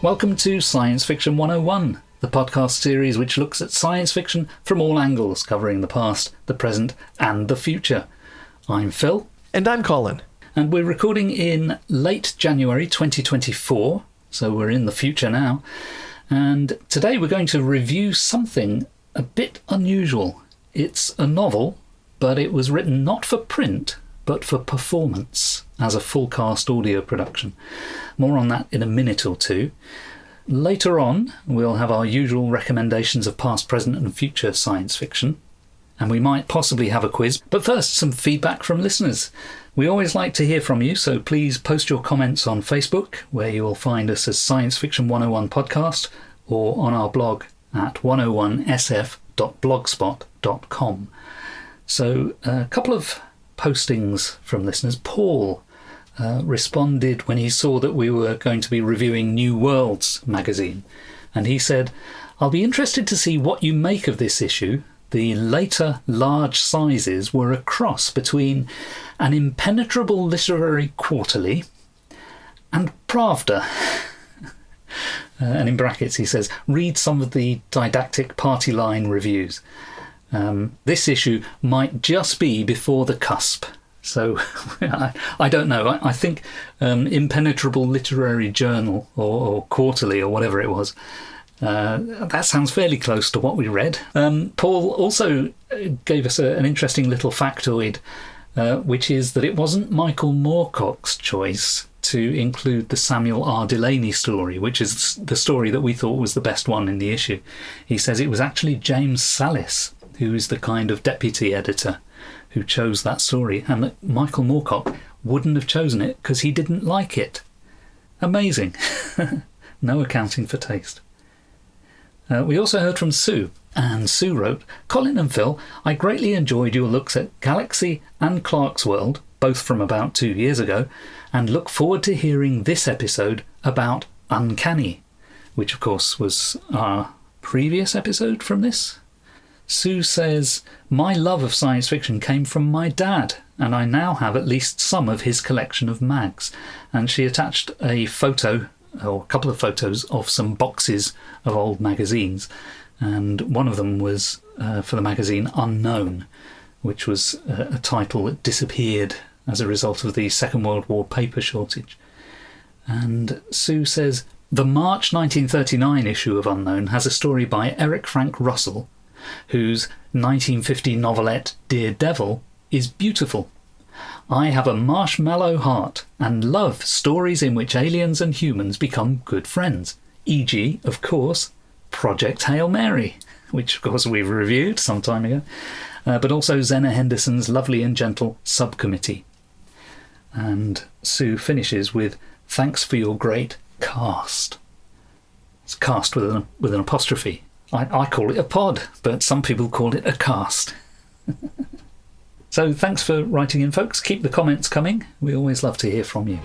Welcome to Science Fiction 101, the podcast series which looks at science fiction from all angles, covering the past, the present, and the future. I'm Phil. And I'm Colin. And we're recording in late January 2024, so we're in the future now. And today we're going to review something a bit unusual. It's a novel, but it was written not for print, but for performance as a full cast audio production. More on that in a minute or two. Later on, we'll have our usual recommendations of past, present and future science fiction. And we might possibly have a quiz. But first, some feedback from listeners. We always like to hear from you, so please post your comments on Facebook, where you will find us as Science Fiction 101 Podcast, or on our blog at 101sf.blogspot.com. So a couple of postings from listeners. Paul responded when he saw that we were going to be reviewing New Worlds magazine, and he said, "I'll be interested to see what you make of this issue. The later large sizes were a cross between an impenetrable literary quarterly and Pravda." And in brackets he says, "Read some of the didactic party line reviews. This issue might just be before the cusp." So I don't know. I think impenetrable literary journal or quarterly or whatever it was. That sounds fairly close to what we read. Paul also gave us an interesting little factoid, which is that it wasn't Michael Moorcock's choice to include the Samuel R. Delany story, which is the story that we thought was the best one in the issue. He says it was actually James Sallis, who is the kind of deputy editor, who chose that story, and that Michael Moorcock wouldn't have chosen it because he didn't like it. Amazing. No accounting for taste. We also heard from Sue, and Sue wrote, "Colin and Phil, I greatly enjoyed your looks at Galaxy and Clark's World, both from about 2 years ago, and look forward to hearing this episode about Uncanny," which of course was our previous episode from this. Sue says, "My love of science fiction came from my dad, and I now have at least some of his collection of mags." And she attached a photo, or a couple of photos, of some boxes of old magazines. And one of them was for the magazine Unknown, which was a title that disappeared as a result of the Second World War paper shortage. And Sue says, "The March 1939 issue of Unknown has a story by Eric Frank Russell, whose 1950 novelette Dear Devil is beautiful. I have a marshmallow heart and love stories in which aliens and humans become good friends, e.g., of course, Project Hail Mary," which of course we've reviewed some time ago, but also Zena Henderson's Lovely and Gentle Subcommittee. And Sue finishes with, "Thanks for your great cast." It's cast with an apostrophe. I call it a pod, but some people call it a cast. So thanks for writing in, folks. Keep the comments coming. We always love to hear from you.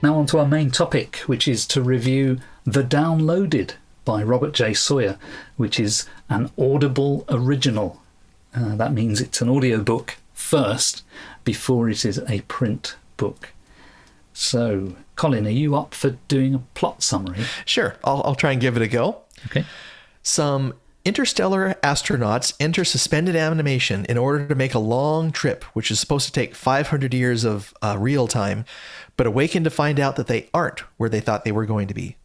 Now on to our main topic, which is to review The Downloaded by Robert J. Sawyer, which is an Audible original. That means it's an audiobook first, before it is a print book. So, Colin, are you up for doing a plot summary? Sure, I'll try and give it a go. Okay. Some interstellar astronauts enter suspended animation in order to make a long trip, which is supposed to take 500 years of real time, but awaken to find out that they aren't where they thought they were going to be.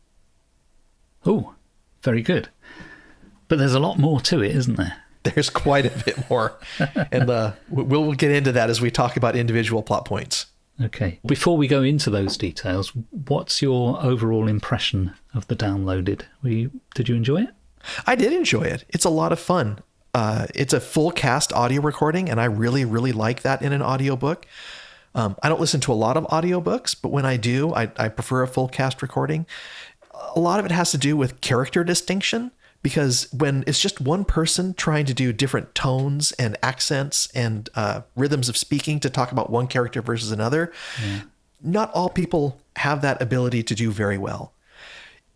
Oh, very good. But there's a lot more to it, isn't there? There's quite a bit more. And we'll get into that as we talk about individual plot points. Okay. Before we go into those details, what's your overall impression of The Downloaded? Did you enjoy it? I did enjoy it. It's a lot of fun. It's a full cast audio recording, and I really, really like that in an audiobook. I don't listen to a lot of audiobooks, but when I do, I prefer a full cast recording. A lot of it has to do with character distinction, because when it's just one person trying to do different tones and accents and rhythms of speaking to talk about one character versus another, not all people have that ability to do very well.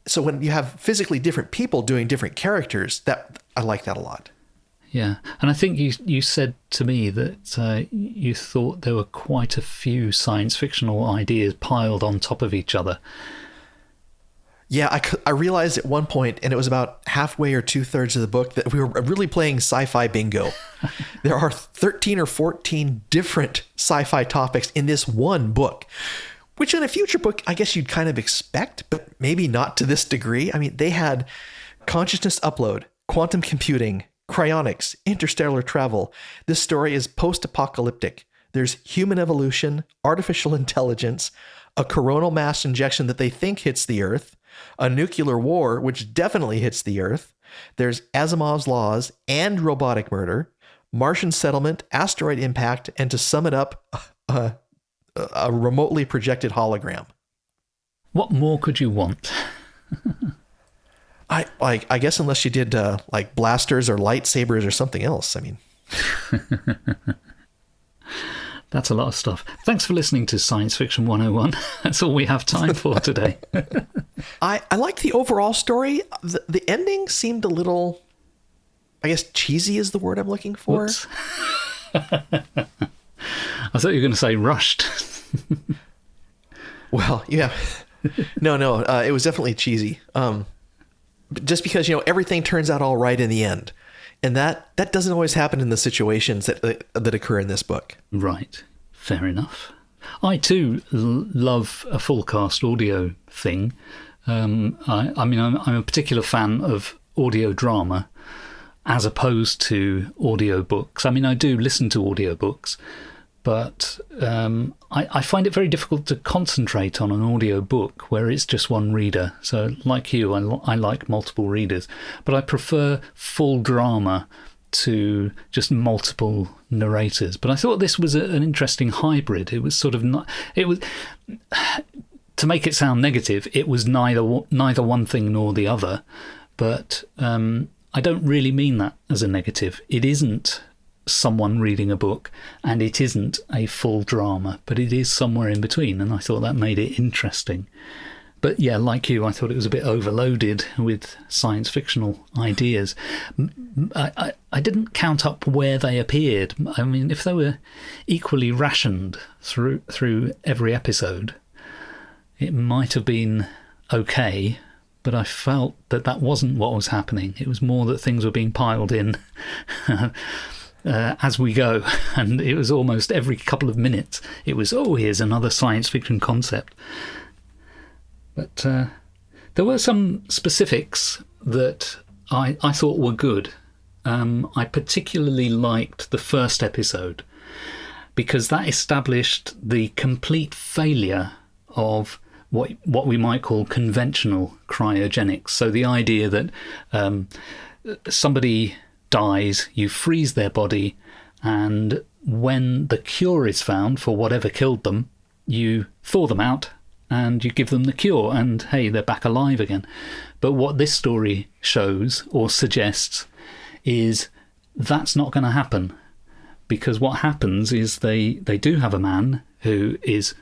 So when you have physically different people doing different characters, that I like that a lot. Yeah, and I think you said to me that you thought there were quite a few science fictional ideas piled on top of each other. Yeah, I realized at one point, and it was about halfway or 2/3 of the book, that we were really playing sci-fi bingo. There are 13 or 14 different sci-fi topics in this one book, which in a future book, I guess you'd kind of expect, but maybe not to this degree. I mean, they had consciousness upload, quantum computing, cryonics, interstellar travel. This story is post-apocalyptic. There's human evolution, artificial intelligence, a coronal mass injection that they think hits the Earth, a nuclear war, which definitely hits the Earth. There's Asimov's laws and robotic murder, Martian settlement, asteroid impact, and to sum it up, a remotely projected hologram. What more could you want? I guess unless you did like blasters or lightsabers or something else. I mean, that's a lot of stuff. Thanks for listening to Science Fiction 101. That's all we have time for today. I like the overall story. The ending seemed a little, I guess, cheesy is the word I'm looking for. I thought you were going to say rushed. Well, yeah. No, it was definitely cheesy. Just because, everything turns out all right in the end. And that doesn't always happen in the situations that occur in this book. Right. Fair enough. I too love a full cast audio thing. I'm a particular fan of audio drama as opposed to audio books. I mean, I do listen to audio books, but I find it very difficult to concentrate on an audio book where it's just one reader. So like you, I like multiple readers, but I prefer full drama to just multiple narrators. But I thought this was an interesting hybrid. It was sort of not... It was... To make it sound negative, it was neither one thing nor the other. But I don't really mean that as a negative. It isn't someone reading a book, and it isn't a full drama, but it is somewhere in between, and I thought that made it interesting. But yeah, like you, I thought it was a bit overloaded with science fictional ideas. I didn't count up where they appeared. I mean, if they were equally rationed through every episode, it might have been okay, but I felt that wasn't what was happening. It was more that things were being piled in as we go, and it was almost every couple of minutes it was, here's another science fiction concept. But there were some specifics that I thought were good. I particularly liked the first episode because that established the complete failure of what we might call conventional cryogenics. So the idea that somebody dies, you freeze their body, and when the cure is found for whatever killed them, you thaw them out and you give them the cure, and hey, they're back alive again. But what this story shows or suggests is that's not going to happen, because what happens is they do have a man who is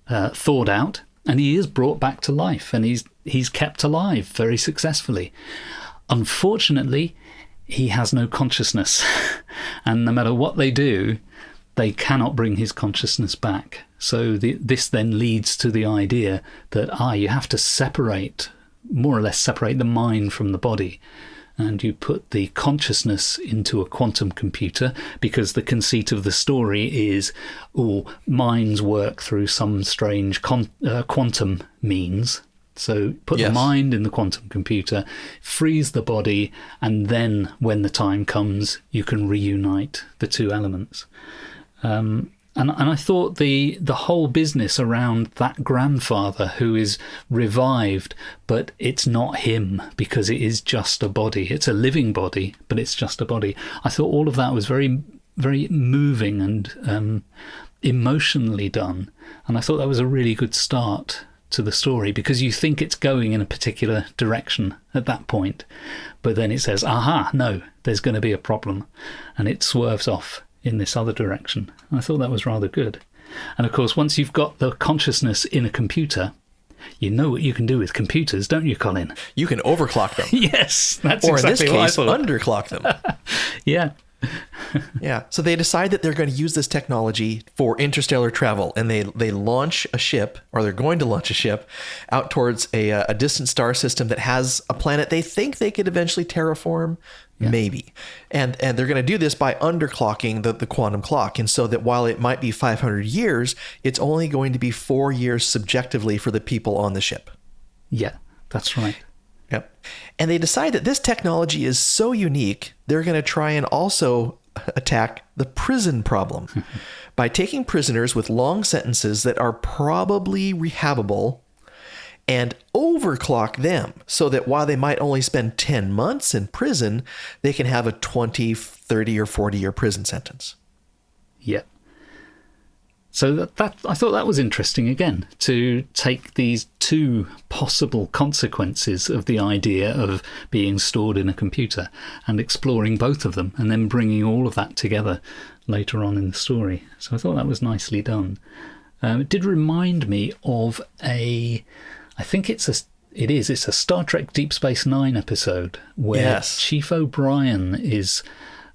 thawed out, and he is brought back to life, and he's kept alive very successfully. Unfortunately, he has no consciousness, and no matter what they do, they cannot bring his consciousness back. So this then leads to the idea that you have to more or less separate the mind from the body, and you put the consciousness into a quantum computer, because the conceit of the story is minds work through some strange quantum means. So put the mind in the quantum computer, freeze the body, and then when the time comes, you can reunite the two elements. And I thought the whole business around that grandfather who is revived, but it's not him because it is just a body. It's a living body, but it's just a body. I thought all of that was very, very moving and emotionally done. And I thought that was a really good start to the story, because you think it's going in a particular direction at that point, but then it says, no, there's going to be a problem, and it swerves off in this other direction. I thought that was rather good. And of course, once you've got the consciousness in a computer, You know what you can do with computers, don't you, Colin? You can overclock them. Yes, that's Or exactly in this what I case, thought. underclock them. Yeah. Yeah. So they decide that they're going to use this technology for interstellar travel, and they launch a ship, or they're going to launch a ship out towards a distant star system that has a planet they think they could eventually terraform, maybe. And they're going to do this by underclocking the quantum clock, and so that while it might be 500 years, it's only going to be 4 years subjectively for the people on the ship. Yeah, that's right. Yep. And they decide that this technology is so unique, they're going to try and also attack the prison problem by taking prisoners with long sentences that are probably rehabable and overclock them so that while they might only spend 10 months in prison, they can have a 20, 30, or 40-year prison sentence. Yeah. So that I thought that was interesting again, to take these two possible consequences of the idea of being stored in a computer and exploring both of them, and then bringing all of that together later on in the story. So I thought that was nicely done. It did remind me of it's a Star Trek Deep Space Nine episode where Chief O'Brien is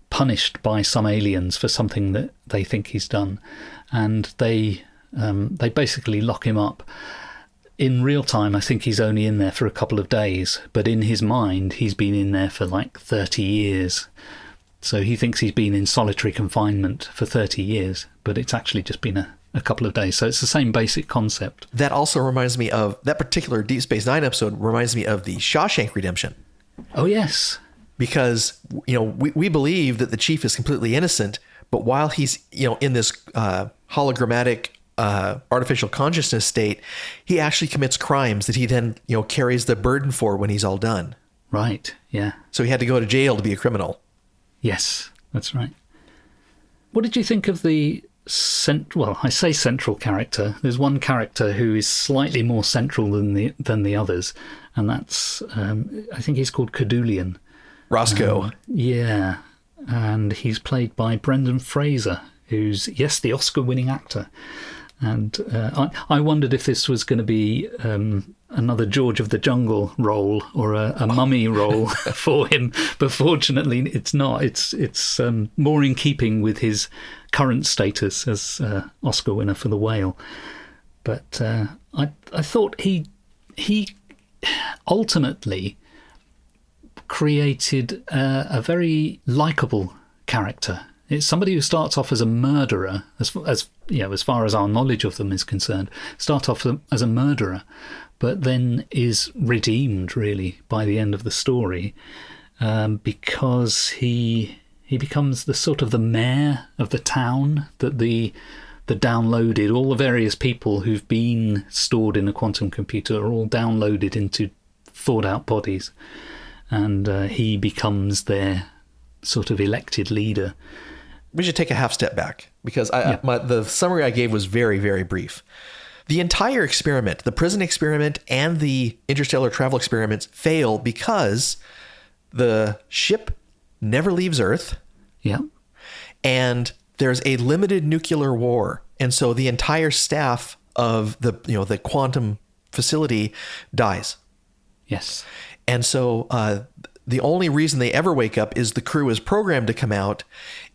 punished by some aliens for something that they think he's done, and they basically lock him up. In real time, I think he's only in there for a couple of days, but in his mind, he's been in there for like 30 years. So he thinks he's been in solitary confinement for 30 years, but it's actually just been a couple of days. So it's the same basic concept. That also reminds me of, that particular Deep Space Nine episode reminds me of the Shawshank Redemption. Oh, yes. Because, we believe that the chief is completely innocent, but while he's, in this hologrammatic artificial consciousness state, he actually commits crimes that he then, carries the burden for when he's all done. Right, yeah. So he had to go to jail to be a criminal. Yes, that's right. What did you think of the I say central character. There's one character who is slightly more central than the others, and that's I think he's called Cadulian. Roscoe. Yeah, and he's played by Brendan Fraser, who's, the Oscar-winning actor. And I wondered if this was going to be another George of the Jungle role or a mummy role for him, but fortunately it's not. It's more in keeping with his current status as Oscar winner for The Whale. But I thought he ultimately created a very likable character. It's somebody who starts off as a murderer, as far as our knowledge of them is concerned, start off as a murderer, but then is redeemed really by the end of the story, because he becomes the sort of the mayor of the town that the downloaded, all the various people who've been stored in a quantum computer are all downloaded into thought out bodies, and he becomes their sort of elected leader. We should take a half step back, because the summary I gave was very, very brief. The entire experiment, the prison experiment and the interstellar travel experiments, fail because the ship never leaves Earth. Yeah. And there's a limited nuclear war. And so the entire staff of the quantum facility dies. Yes. And so the only reason they ever wake up is the crew is programmed to come out,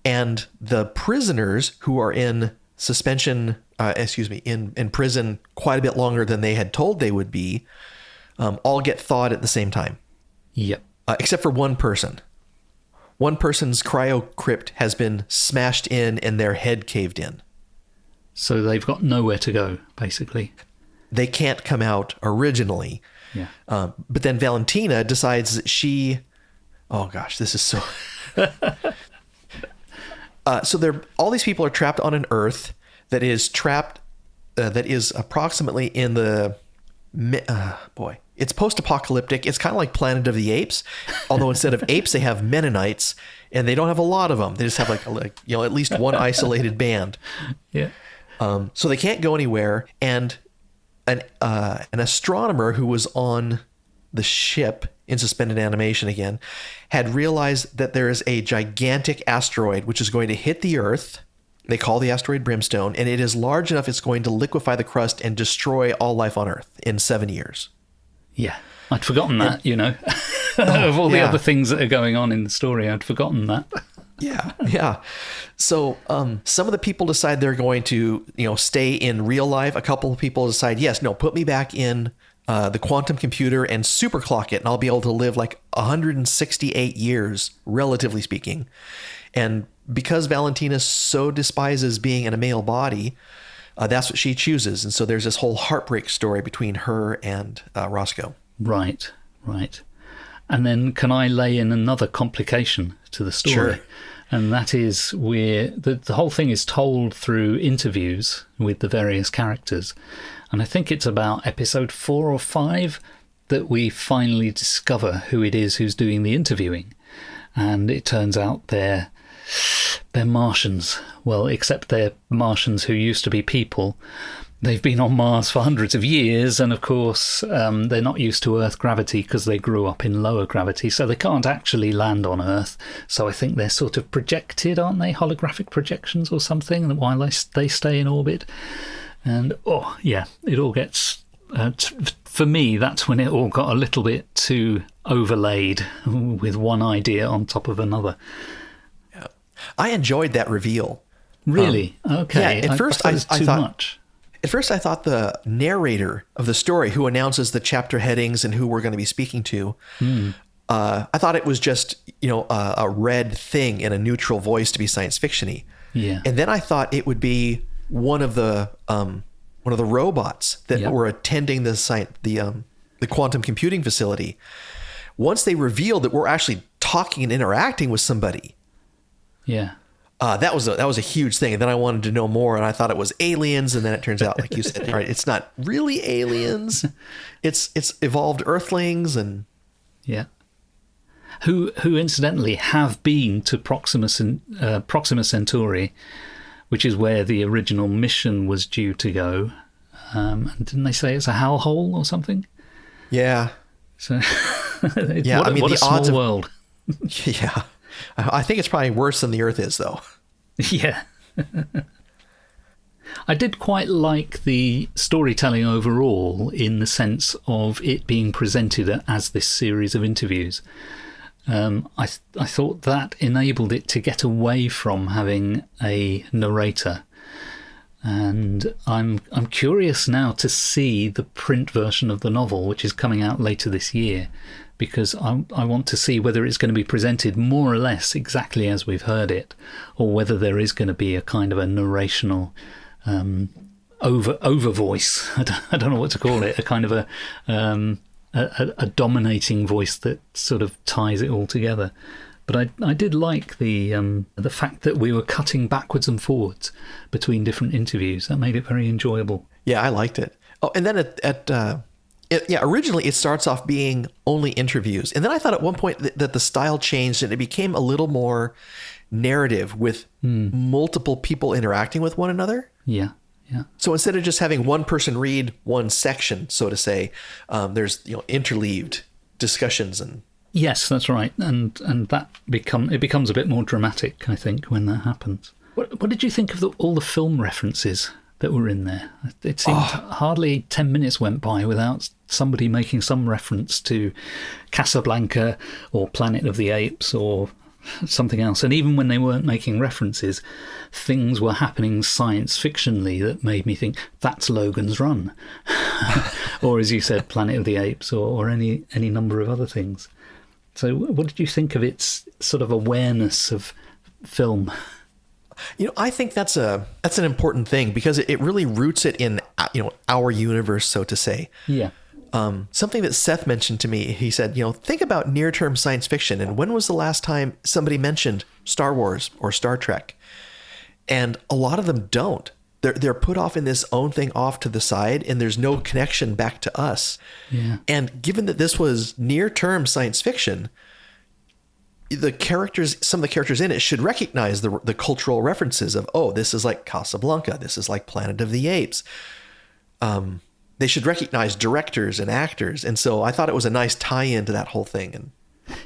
and the prisoners who are in suspension, in prison quite a bit longer than they had told they would be, all get thawed at the same time. Yep. Except for one person. One person's cryocrypt has been smashed in and their head caved in. So they've got nowhere to go, basically. They can't come out originally. Yeah. But then Valentina decides that oh gosh, this is so... So all these people are trapped on an Earth that is approximately in the... it's post-apocalyptic. It's kind of like Planet of the Apes, although instead of apes, they have Mennonites, and they don't have a lot of them. They just have at least one isolated band. Yeah. So they can't go anywhere, and an astronomer who was on the ship in suspended animation again had realized that there is a gigantic asteroid which is going to hit the Earth They call the asteroid Brimstone, and it is large enough it's going to liquefy the crust and destroy all life on Earth in 7 years. Yeah. I'd forgotten that, of all the other things that are going on in the story. I'd forgotten that. Yeah. So some of the people decide they're going to, stay in real life. A couple of people decide, yes, no, put me back in the quantum computer and superclock it, and I'll be able to live like 168 years, relatively speaking. And because Valentina so despises being in a male body, that's what she chooses. And so there's this whole heartbreak story between her and Roscoe. Right. And then can I lay in another complication to the story? Sure. And that is the whole thing is told through interviews with the various characters. And I think it's about episode 4 or 5 that we finally discover who it is who's doing the interviewing. And it turns out they're Martians. Well, except they're Martians who used to be people. They've been on Mars for hundreds of years, and of course they're not used to Earth gravity because they grew up in lower gravity, so they can't actually land on Earth. So I think they're sort of projected, aren't they? Holographic projections or something, while they stay in orbit. And it all gets... for me, that's when it all got a little bit too overlaid with one idea on top of another. Yeah. I enjoyed that reveal. Really? Okay. Yeah, at first I thought... much. At first, I thought the narrator of the story, who announces the chapter headings and who we're going to be speaking to, I thought it was just a read thing in a neutral voice to be science fiction-y. Yeah. And then I thought it would be one of the robots that were attending the quantum computing facility. Once they revealed that we're actually talking and interacting with somebody. Yeah. That was a huge thing. And then I wanted to know more, and I thought it was aliens. And then it turns out, like you said, right, it's not really aliens. It's evolved Earthlings, and who incidentally have been to Proxima Centauri, which is where the original mission was due to go. And didn't they say it's a hellhole or something? Yeah. So what a small world. Yeah. I think it's probably worse than the Earth is, though. Yeah. I did quite like the storytelling overall, in the sense of it being presented as this series of interviews. I thought that enabled it to get away from having a narrator. And I'm curious now to see the print version of the novel, which is coming out later this year, because I want to see whether it's going to be presented more or less exactly as we've heard it, or whether there is going to be a kind of a narrational over voice. I don't know what to call it. A kind of a dominating voice that sort of ties it all together. But I did like the fact that we were cutting backwards and forwards between different interviews. That made it very enjoyable. Yeah, I liked it. Oh, and then originally it starts off being only interviews. And then I thought at one point that the style changed and it became a little more narrative with multiple people interacting with one another. Yeah. So instead of just having one person read one section, so to say, there's interleaved discussions and... Yes, that's right. And that becomes a bit more dramatic, I think, when that happens. What did you think of all the film references that were in there? It seemed hardly 10 minutes went by without somebody making some reference to Casablanca or Planet of the Apes or something else. And even when they weren't making references, things were happening science fictionally that made me think, that's Logan's Run. Or, as you said, Planet of the Apes or any number of other things. So what did you think of its sort of awareness of film? I think that's an important thing, because it really roots it in our universe, so to say. Yeah. Something that Seth mentioned to me, he said, think about near-term science fiction, and when was the last time somebody mentioned Star Wars or Star Trek? And a lot of them don't. They're put off in this own thing off to the side, and there's no connection back to us. Yeah. And given that this was near-term science fiction, some of the characters in it should recognize the cultural references of, this is like Casablanca, this is like Planet of the Apes. They should recognize directors and actors. And so I thought it was a nice tie-in to that whole thing. And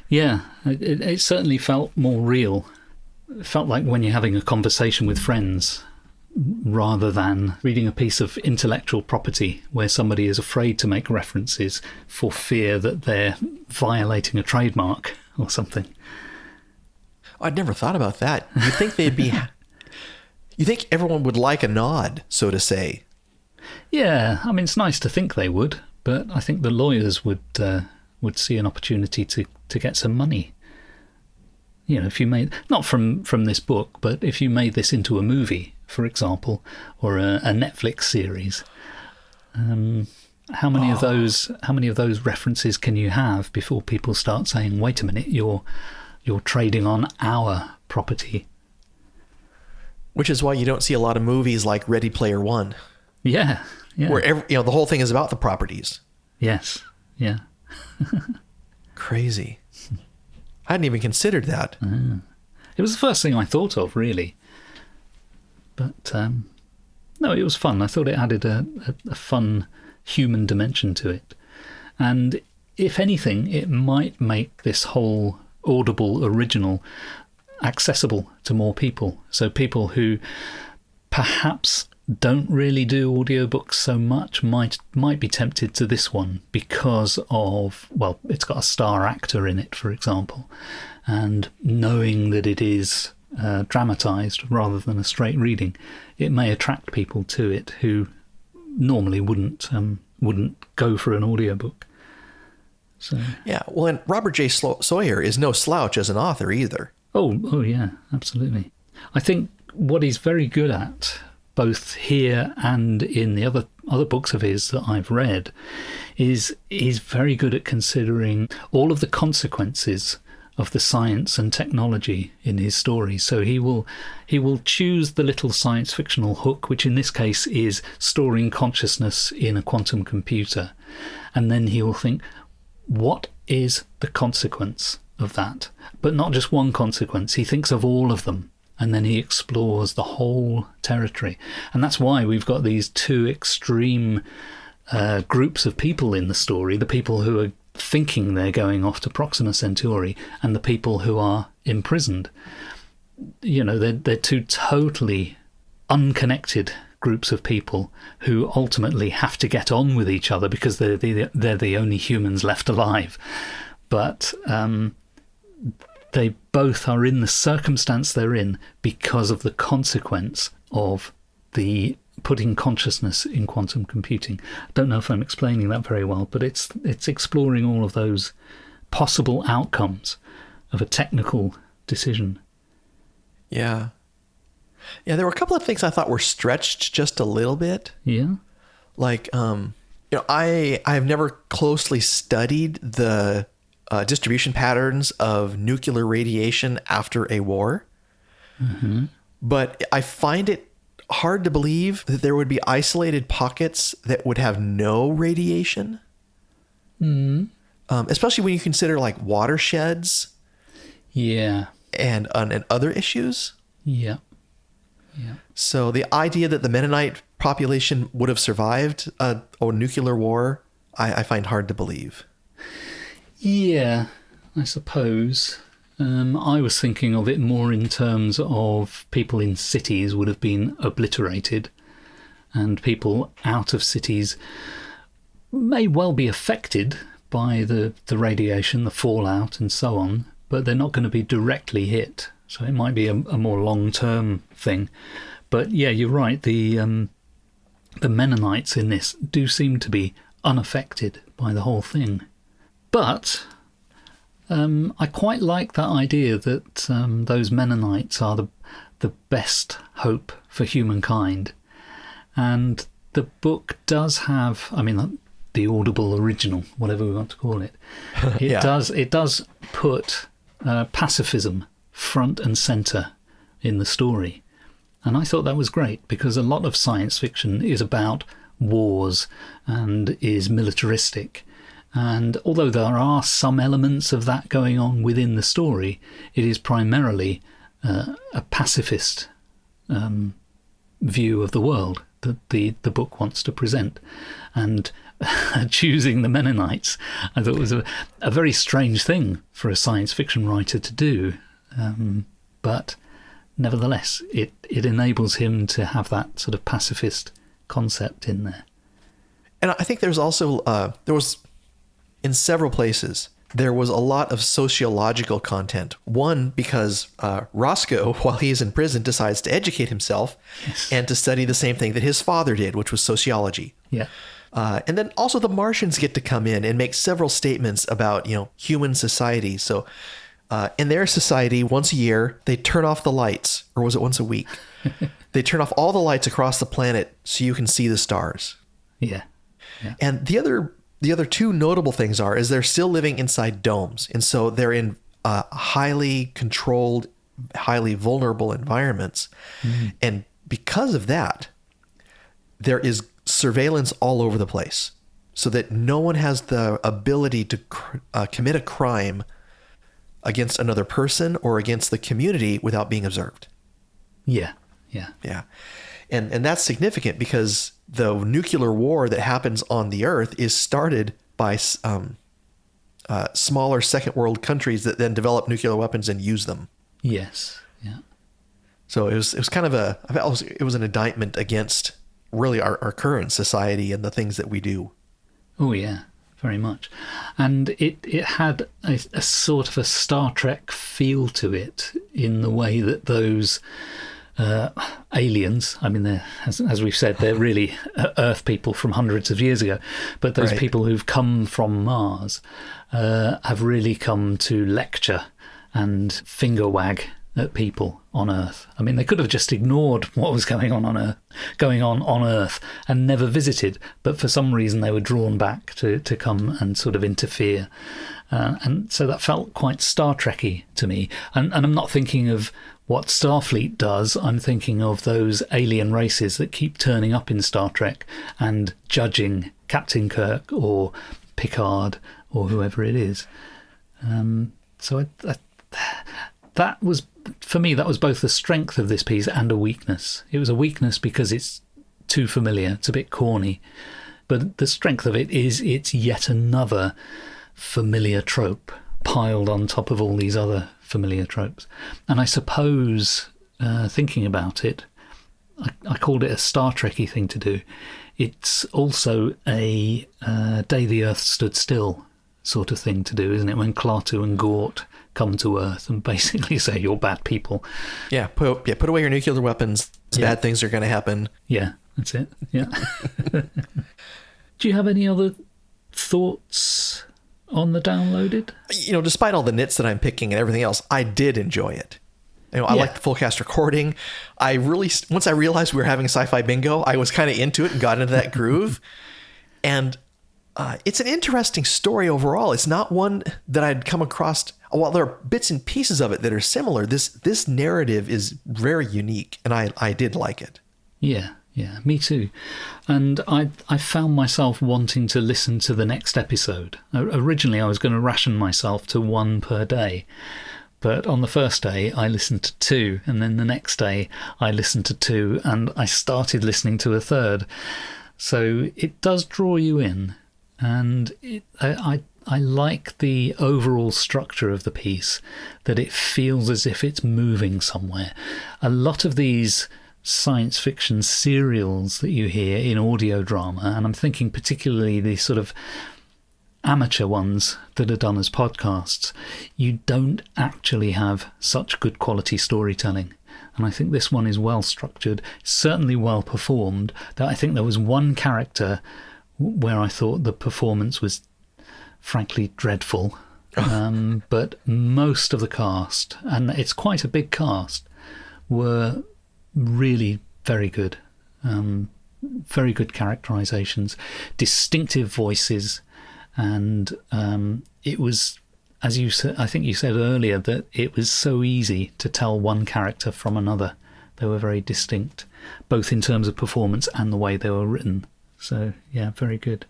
yeah, it certainly felt more real It felt like when you're having a conversation with friends, rather than reading a piece of intellectual property where somebody is afraid to make references for fear that they're violating a trademark or something. I'd never thought about that. You think they'd be... You think everyone would like a nod, so to say? Yeah, I mean, it's nice to think they would, but I think the lawyers would see an opportunity to get some money. You know, if you made, not from this book, but if you made this into a movie, for example, or a Netflix series, how many of those references can you have before people start saying, "Wait a minute, you're trading on our property"? Which is why you don't see a lot of movies like Ready Player One. Yeah. Where the whole thing is about the properties. Yes. Yeah. Crazy. I hadn't even considered that. It was the first thing I thought of, really. But no, it was fun. I thought it added a fun human dimension to it. And if anything, it might make this whole Audible original accessible to more people. So people who perhaps don't really do audiobooks so much might be tempted to this one because of, well, it's got a star actor in it, for example, and knowing that it is dramatized rather than a straight reading, it may attract people to it who normally wouldn't go for an audiobook. So yeah, well, and Robert J. Sawyer is no slouch as an author either. Oh yeah, absolutely. I think what he's very good at, both here and in the other books of his that I've read, is he's very good at considering all of the consequences of the science and technology in his stories. So he will choose the little science fictional hook, which in this case is storing consciousness in a quantum computer, and then he will think, what is the consequence of that? But not just one consequence. He thinks of all of them, and then he explores the whole territory. And that's why we've got these two extreme groups of people in the story: the people who are thinking they're going off to Proxima Centauri and the people who are imprisoned. You know, they're two totally unconnected groups of people who ultimately have to get on with each other because they're the only humans left alive. But they both are in the circumstance they're in because of the consequence of the putting consciousness in quantum computing. I don't know if I'm explaining that very well, but it's exploring all of those possible outcomes of a technical decision. Yeah. Yeah, there were a couple of things I thought were stretched just a little bit. Yeah. Like, I have never closely studied the distribution patterns of nuclear radiation after a war. Mm-hmm. But I find it hard to believe that there would be isolated pockets that would have no radiation. Mm-hmm. Especially when you consider like watersheds. Yeah. And other issues. Yeah. Yeah. So the idea that the Mennonite population would have survived a nuclear war, I find hard to believe. Yeah, I suppose. I was thinking of it more in terms of people in cities would have been obliterated, and people out of cities may well be affected by the radiation, the fallout and so on, but they're not going to be directly hit. So it might be a more long-term thing. But yeah, you're right. The Mennonites in this do seem to be unaffected by the whole thing. But I quite like that idea that those Mennonites are the best hope for humankind. And the book does have, I mean, the Audible original, whatever we want to call it. It does put pacifism front and centre in the story. And I thought that was great, because a lot of science fiction is about wars and is militaristic. And although there are some elements of that going on within the story, it is primarily a pacifist view of the world that the book wants to present. And choosing the Mennonites, I thought was a very strange thing for a science fiction writer to do. But nevertheless, it enables him to have that sort of pacifist concept in there. And I think there's also, there was, in several places, there was a lot of sociological content. One, because Roscoe, while he's in prison, decides to educate himself and to study the same thing that his father did, which was sociology. Yeah. And then also the Martians get to come in and make several statements about, human society. So in their society, once a year, they turn off the lights, or was it once a week? They turn off all the lights across the planet so you can see the stars. Yeah. And the other two notable things is they're still living inside domes. And so they're in highly controlled, highly vulnerable environments. Mm. And because of that, there is surveillance all over the place so that no one has the ability to commit a crime against another person or against the community without being observed. Yeah. And that's significant because the nuclear war that happens on the Earth is started by smaller second world countries that then develop nuclear weapons and use them. Yes. Yeah. So it was kind of it was an indictment against really our current society and the things that we do. Oh yeah, very much. And it had a sort of a Star Trek feel to it in the way that those aliens, I mean, they're, as we've said, they're really Earth people from hundreds of years ago, but those right. people who've come from Mars have really come to lecture and finger wag at people on Earth. I mean, they could have just ignored what was going on Earth and never visited, but for some reason they were drawn back to come and sort of interfere. And so that felt quite Star Trek-y to me. And I'm not thinking of what Starfleet does. I'm thinking of those alien races that keep turning up in Star Trek and judging Captain Kirk or Picard or whoever it is. So that was, for me, that was both the strength of this piece and a weakness. It was a weakness because it's too familiar, it's a bit corny. But the strength of it is it's yet another familiar trope piled on top of all these other familiar tropes. And I suppose, thinking about it, I called it a Star Trek-y thing to do. It's also a Day the Earth Stood Still sort of thing to do, isn't it? When Klaatu and Gort come to Earth and basically say, you're bad people. Yeah, put away your nuclear weapons. Bad things are going to happen. Yeah, that's it. Yeah. Do you have any other thoughts on the Downloaded? Despite all the nits that I'm picking and everything else, I did enjoy it. I liked the full cast recording. Once I realized we were having sci-fi bingo, I was kind of into it and got into that groove. And it's an interesting story overall. It's not one that I'd come across. While there are bits and pieces of it that are similar, this narrative is very unique, and I did like it. Yeah, me too. And I found myself wanting to listen to the next episode. Originally, I was going to ration myself to one per day. But on the first day, I listened to 2, and then the next day, I listened to 2, and I started listening to a third. So it does draw you in, and I like the overall structure of the piece, that it feels as if it's moving somewhere. A lot of these science fiction serials that you hear in audio drama, and I'm thinking particularly the sort of amateur ones that are done as podcasts, you don't actually have such good quality storytelling. And I think this one is well structured, certainly well performed. I think there was one character where I thought the performance was frankly dreadful. But most of the cast, and it's quite a big cast, were really very good. Very good characterizations, distinctive voices, and it was, as you said, I think you said earlier, that it was so easy to tell one character from another. They were very distinct, both in terms of performance and the way they were written. So, yeah, very good.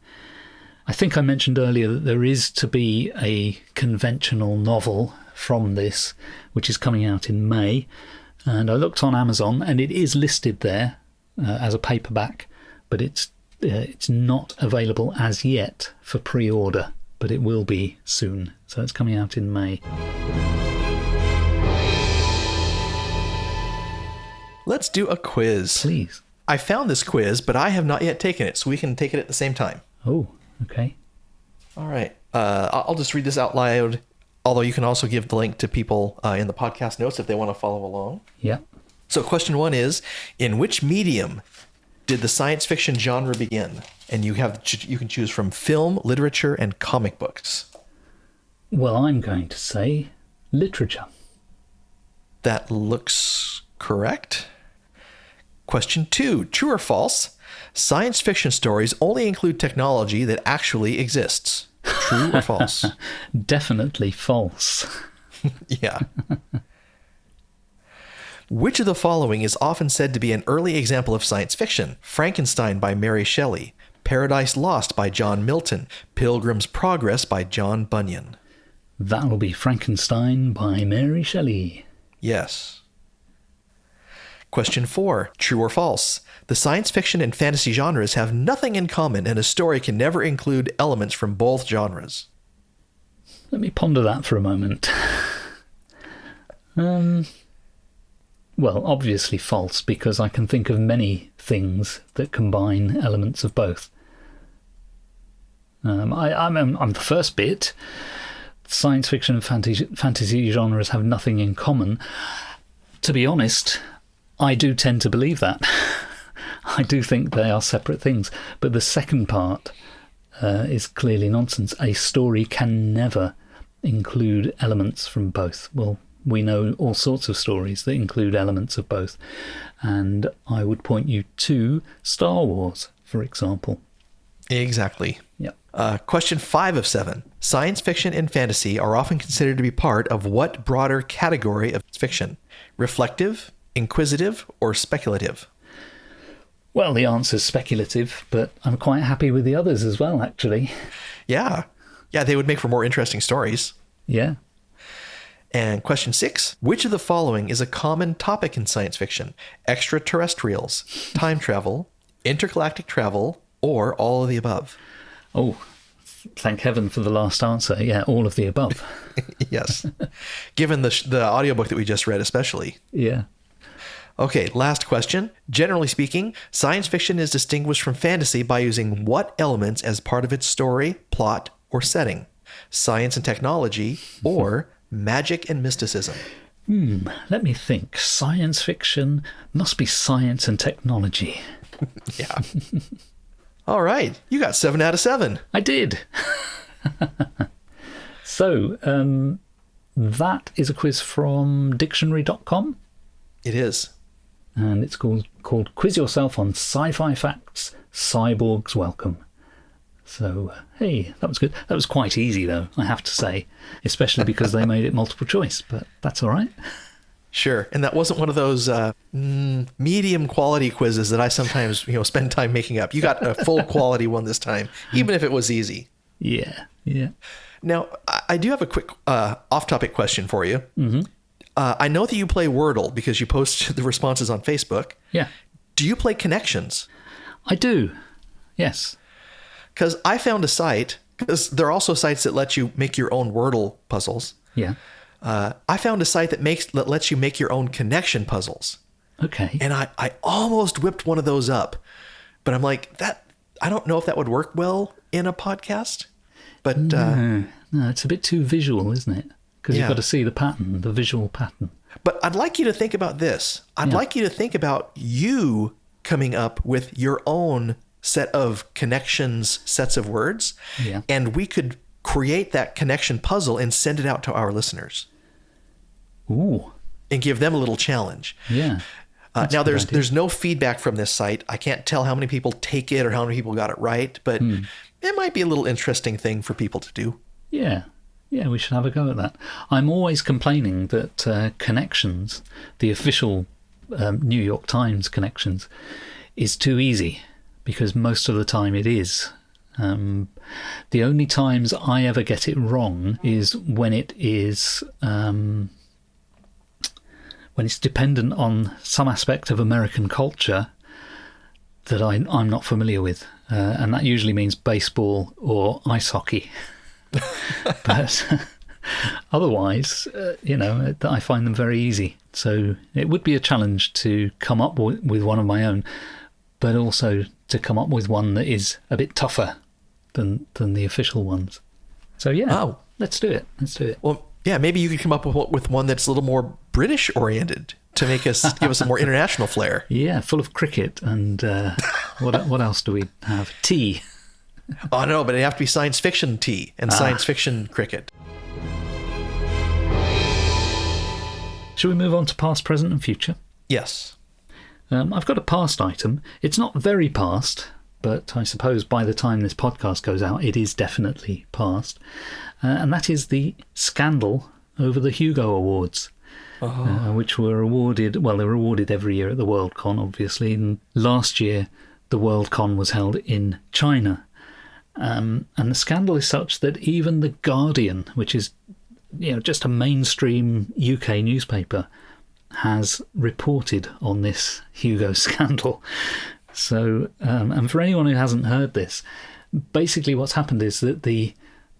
I think I mentioned earlier that there is to be a conventional novel from this, which is coming out in May. And I looked on Amazon, and it is listed there as a paperback, but it's not available as yet for pre-order, but it will be soon. So it's coming out in May. Let's do a quiz. Please. I found this quiz, but I have not yet taken it, so we can take it at the same time. Oh, okay. All right. I'll just read this out loud, although you can also give the link to people in the podcast notes if they want to follow along. Yeah. So question 1 is, in which medium did the science fiction genre begin? And you can choose from film, literature, and comic books. Well, I'm going to say literature. That looks correct. Question 2, true or false? Science fiction stories only include technology that actually exists. True or false? Definitely false. Yeah. Which of the following is often said to be an early example of science fiction? Frankenstein by Mary Shelley, Paradise Lost by John Milton, Pilgrim's Progress by John Bunyan. That'll be Frankenstein by Mary Shelley. Yes. Question 4, true or false? The science fiction and fantasy genres have nothing in common, and a story can never include elements from both genres. Let me ponder that for a moment. Well, obviously false, because I can think of many things that combine elements of both. I'm the first bit. Science fiction and fantasy genres have nothing in common. To be honest, I do tend to believe that. I do think they are separate things. But the second part is clearly nonsense. A story can never include elements from both. Well, we know all sorts of stories that include elements of both. And I would point you to Star Wars, for example. Exactly. Yep. Question 5 of 7. Science fiction and fantasy are often considered to be part of what broader category of fiction? Reflective, inquisitive, or speculative? Well, the answer's speculative, but I'm quite happy with the others as well, actually. Yeah. Yeah, they would make for more interesting stories. Yeah. And question 6, which of the following is a common topic in science fiction? Extraterrestrials, time travel, intergalactic travel, or all of the above? Oh, thank heaven for the last answer. Yeah, all of the above. Yes. Given the audiobook that we just read especially. Yeah. Okay, last question. Generally speaking, science fiction is distinguished from fantasy by using what elements as part of its story, plot, or setting? Science and technology, or magic and mysticism? Let me think. Science fiction must be science and technology. Yeah. All right. You got 7 out of 7. I did. So, that is a quiz from dictionary.com. It is. And it's called Quiz Yourself on Sci-Fi Facts, Cyborgs Welcome. So, hey, that was good. That was quite easy, though, I have to say, especially because they made it multiple choice, but that's all right. Sure. And that wasn't one of those medium quality quizzes that I sometimes spend time making up. You got a full quality one this time, even if it was easy. Yeah. Now, I do have a quick off-topic question for you. Mm-hmm. I know that you play Wordle because you post the responses on Facebook. Yeah. Do you play Connections? I do. Yes. Because I found a site, because there are also sites that let you make your own Wordle puzzles. Yeah. I found a site that lets you make your own connection puzzles. Okay. And I almost whipped one of those up. But I'm like, I don't know if that would work well in a podcast. But No, it's a bit too visual, isn't it? Because Yeah. you've got to see the pattern, the visual pattern. But I'd like you to think about this. I'd like you to think about you coming up with your own set of connections, sets of words. Yeah. And we could create that connection puzzle and send it out to our listeners. Ooh. And give them a little challenge. Yeah. Now, there's no feedback from this site. I can't tell how many people take it or how many people got it right, but it might be a little interesting thing for people to do. Yeah. Yeah, we should have a go at that. I'm always complaining that Connections, the official New York Times Connections, is too easy, because most of the time it is. The only times I ever get it wrong is when it is when it's dependent on some aspect of American culture that I'm not familiar with, and that usually means baseball or ice hockey. But Otherwise, I find them very easy. So it would be a challenge to come up with one of my own, but also to come up with one that is a bit tougher than the official ones. So yeah, let's do it. Well, yeah, maybe you could come up with one that's a little more British oriented to give us a more international flair. Yeah, full of cricket and what else do we have? Tea. Oh no, but it'd have to be science fiction tea and science fiction cricket. Shall we move on to past, present, and future? Yes. I've got a past item. It's not very past, but I suppose by the time this podcast goes out, it is definitely past. And that is the scandal over the Hugo Awards, which were awarded, well, they're awarded every year at the Worldcon, obviously. And last year, the Worldcon was held in China. And the scandal is such that even The Guardian, which is just a mainstream UK newspaper, has reported on this Hugo scandal. So, and for anyone who hasn't heard this, basically what's happened is that the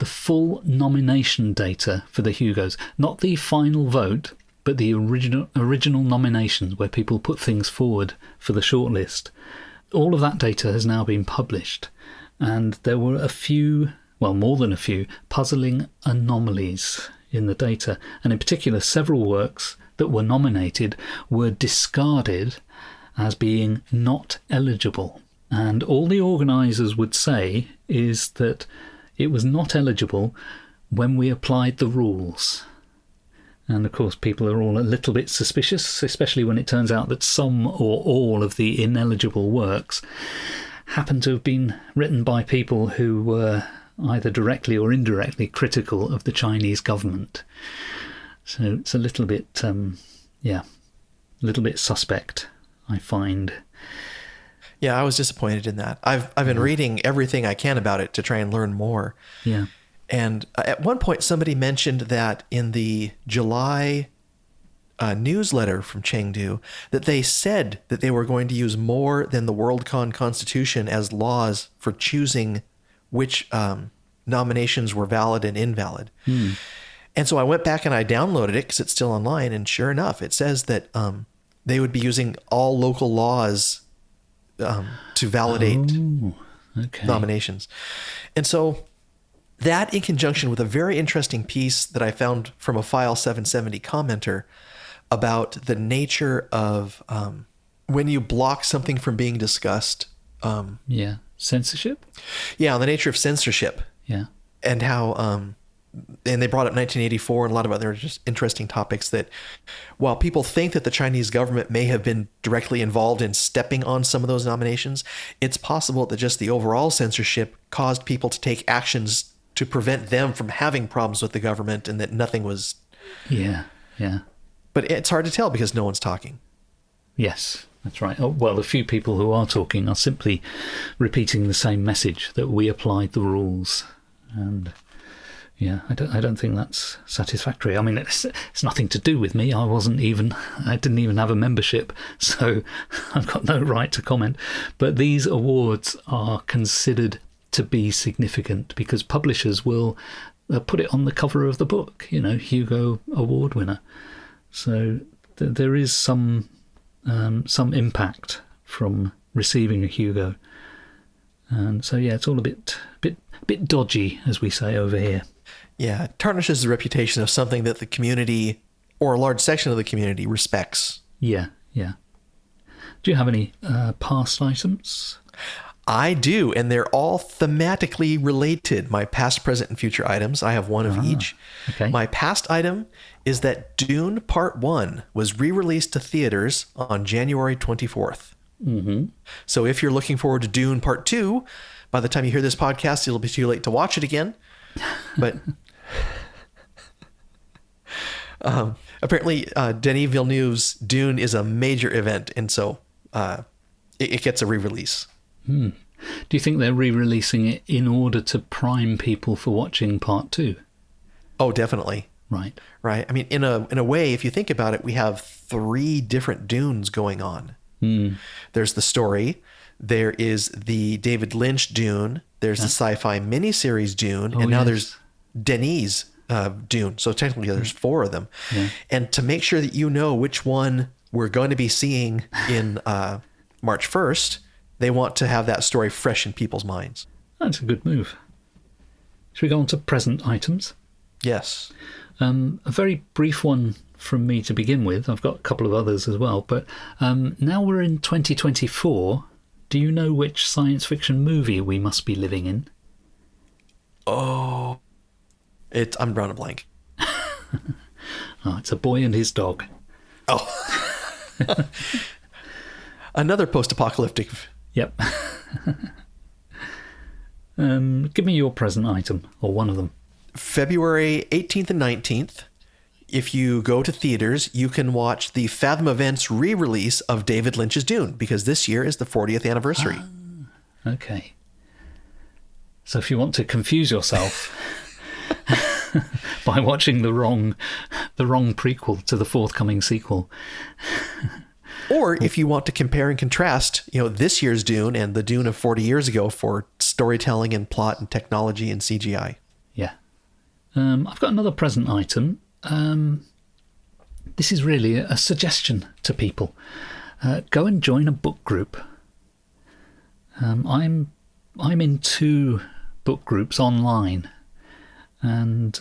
full nomination data for the Hugos, not the final vote, but the original nominations where people put things forward for the shortlist, all of that data has now been published. And there were more than a few, puzzling anomalies in the data. And in particular, several works that were nominated were discarded as being not eligible. And all the organisers would say is that it was not eligible when we applied the rules. And of course, people are all a little bit suspicious, especially when it turns out that some or all of the ineligible works happen to have been written by people who were either directly or indirectly critical of the Chinese government. So it's a little bit, a little bit suspect, I find. Yeah, I was disappointed in that. I've been reading everything I can about it to try and learn more. Yeah. And at one point, somebody mentioned that in the July newsletter from Chengdu, that they said that they were going to use more than the Worldcon Constitution as laws for choosing which nominations were valid and invalid. And so I went back and I downloaded it because it's still online. And sure enough, it says that they would be using all local laws to validate nominations. And so that, in conjunction with a very interesting piece that I found from a File 770 commenter about the nature of when you block something from being discussed. Censorship? Yeah, the nature of censorship. Yeah. And how, and they brought up 1984 and a lot of other just interesting topics that while people think that the Chinese government may have been directly involved in stepping on some of those nominations, it's possible that just the overall censorship caused people to take actions to prevent them from having problems with the government and that nothing was... Yeah. But it's hard to tell because no one's talking. Yes, that's right. Oh, well, the few people who are talking are simply repeating the same message, that we applied the rules. And yeah, I don't think that's satisfactory. I mean, it's nothing to do with me. I didn't even have a membership, so I've got no right to comment. But these awards are considered to be significant because publishers will put it on the cover of the book, Hugo Award winner. So there is some impact from receiving a Hugo, and so yeah, it's all a bit dodgy, as we say over here. Yeah, it tarnishes the reputation of something that the community or a large section of the community respects. Yeah. Do you have any past items? I do, and they're all thematically related. My past, present, and future items. I have one of each. Okay. My past item is that Dune Part 1 was re-released to theaters on January 24th. Mm-hmm. So if you're looking forward to Dune Part 2, by the time you hear this podcast, it'll be too late to watch it again. But apparently Denis Villeneuve's Dune is a major event, and so it gets a re-release. Do you think they're re-releasing it in order to prime people for watching Part 2? Oh, definitely. Right. I mean, in a way, if you think about it, we have 3 different Dunes going on. There's the story. There is the David Lynch Dune. There's the sci-fi miniseries Dune. And now there's Denis' Dune. So technically there's 4 of them. Yeah. And to make sure that you know which one we're going to be seeing in March 1st, they want to have that story fresh in people's minds. That's a good move. Should we go on to present items? Yes. A very brief one from me to begin with. I've got a couple of others as well. But now we're in 2024. Do you know which science fiction movie we must be living in? Oh, I'm drawing a blank. Oh, it's A Boy and His Dog. Oh. Another post-apocalyptic. Yep. Give me your present item, or one of them. February 18th and 19th, if you go to theaters, you can watch the Fathom Events re-release of David Lynch's Dune, because this year is the 40th anniversary. Okay. So if you want to confuse yourself by watching the wrong prequel to the forthcoming sequel. Or if you want to compare and contrast, this year's Dune and the Dune of 40 years ago for storytelling and plot and technology and CGI. Yeah. I've got another present item. This is really a suggestion to people. Go and join a book group. I'm in 2 book groups online, and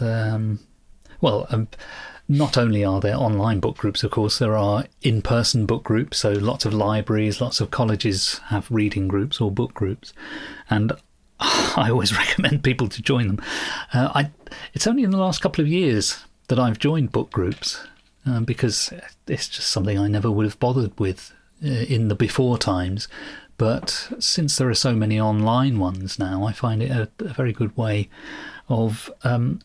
not only are there online book groups, of course, there are in-person book groups. So lots of libraries, lots of colleges have reading groups or book groups, and I always recommend people to join them. It's only in the last couple of years that I've joined book groups, because it's just something I never would have bothered with in the before times. But since there are so many online ones now, I find it a very good way of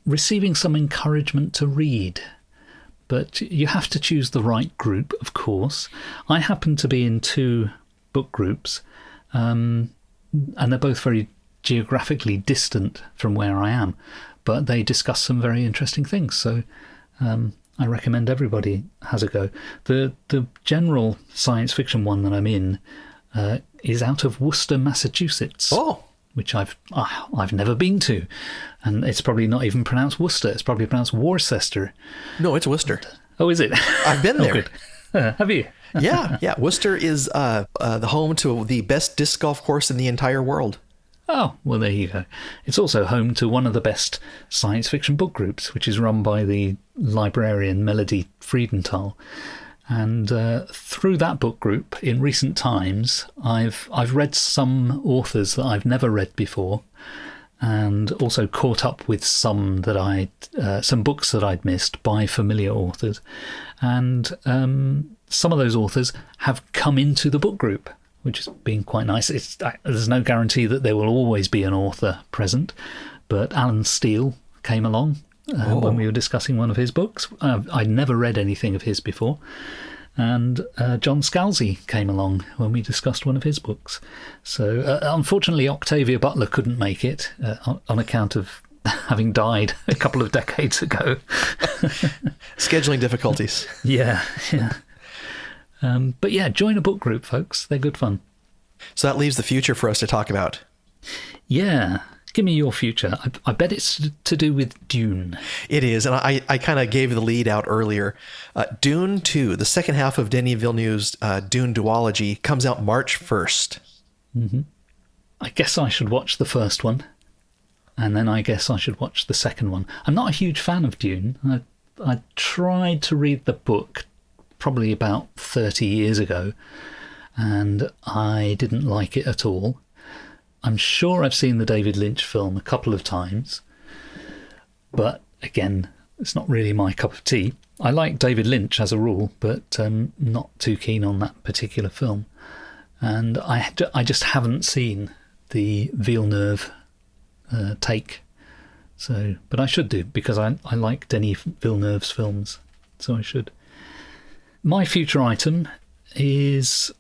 receiving some encouragement to read. But you have to choose the right group, of course. I happen to be in 2 book groups, and they're both very geographically distant from where I am, but they discuss some very interesting things. So I recommend everybody has a go. The general science fiction one that I'm in is out of Worcester, Massachusetts. Oh, which I've never been to, and it's probably not even pronounced Worcester. It's probably pronounced Worcester. No, it's Worcester. Oh, is it? I've been there. Oh, good. Have you? Yeah. Worcester is the home to the best disc golf course in the entire world. Oh, well, there you go. It's also home to one of the best science fiction book groups, which is run by the librarian Melody Friedenthal. And through that book group, in recent times, I've read some authors that I've never read before, and also caught up with some books that I'd missed by familiar authors. And some of those authors have come into the book group, which has been quite nice. There's no guarantee that there will always be an author present, but Alan Steele came along when we were discussing one of his books. I'd never read anything of his before. And John Scalzi came along when we discussed one of his books. So unfortunately, Octavia Butler couldn't make it on account of having died a couple of decades ago. Scheduling difficulties. Yeah. But yeah, join a book group, folks. They're good fun. So that leaves the future for us to talk about. Yeah. Give me your future. I bet it's to do with Dune. It is, and I kind of gave the lead out earlier. Dune 2, the second half of Denis Villeneuve's Dune duology, comes out March 1st. Mm-hmm. I guess I should watch the first one, and then I guess I should watch the second one. I'm not a huge fan of Dune. I tried to read the book probably about 30 years ago, and I didn't like it at all. I'm sure I've seen the David Lynch film a couple of times, but again, it's not really my cup of tea. I like David Lynch as a rule, but not too keen on that particular film. And I just haven't seen the Villeneuve take. So, but I should do, because I like Denis Villeneuve's films, so I should. My future item is,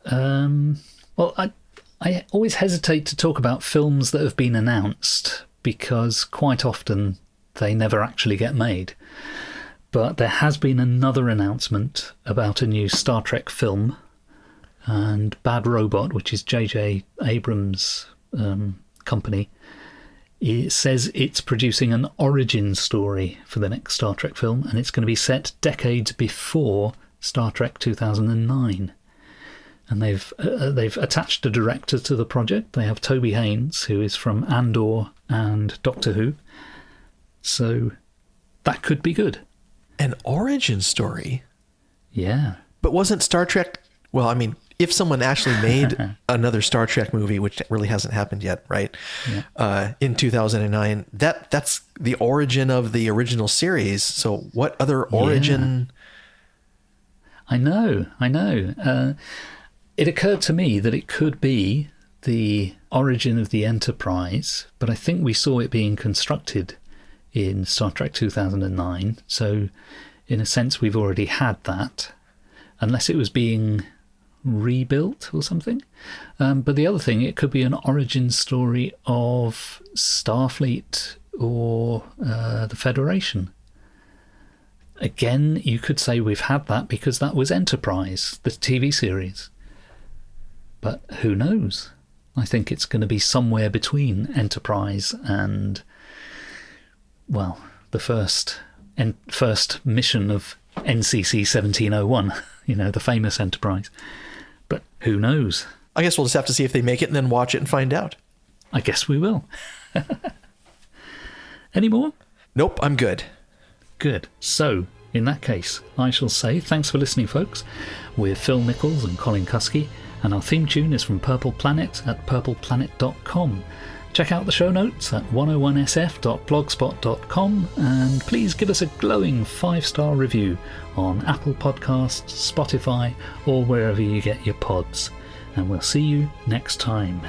I always hesitate to talk about films that have been announced, because quite often they never actually get made. But there has been another announcement about a new Star Trek film, and Bad Robot, which is J.J. Abrams' company, It says it's producing an origin story for the next Star Trek film, and it's going to be set decades before Star Trek 2009. And they've attached a director to the project. They have Toby Haynes, who is from Andor and Doctor Who. So that could be good. An origin story? Yeah. But wasn't Star Trek... Well, I mean, if someone actually made another Star Trek movie, which really hasn't happened yet, right? Yeah. In 2009, that's the origin of the original series. So what other origin... I know. It occurred to me that it could be the origin of the Enterprise, but I think we saw it being constructed in Star Trek 2009. So in a sense, we've already had that, unless it was being rebuilt or something. But the other thing, it could be an origin story of Starfleet or the Federation. Again, you could say we've had that because that was Enterprise, the TV series. But who knows? I think it's going to be somewhere between Enterprise and, well, the first mission of NCC 1701, the famous Enterprise. But who knows? I guess we'll just have to see if they make it and then watch it and find out. I guess we will. Any more? Nope, I'm good. Good. So, in that case, I shall say thanks for listening, folks. We're Phil Nichols and Colin Cuskey, and our theme tune is from Purple Planet at purpleplanet.com. Check out the show notes at 101sf.blogspot.com, and please give us a glowing 5-star review on Apple Podcasts, Spotify, or wherever you get your pods. And we'll see you next time.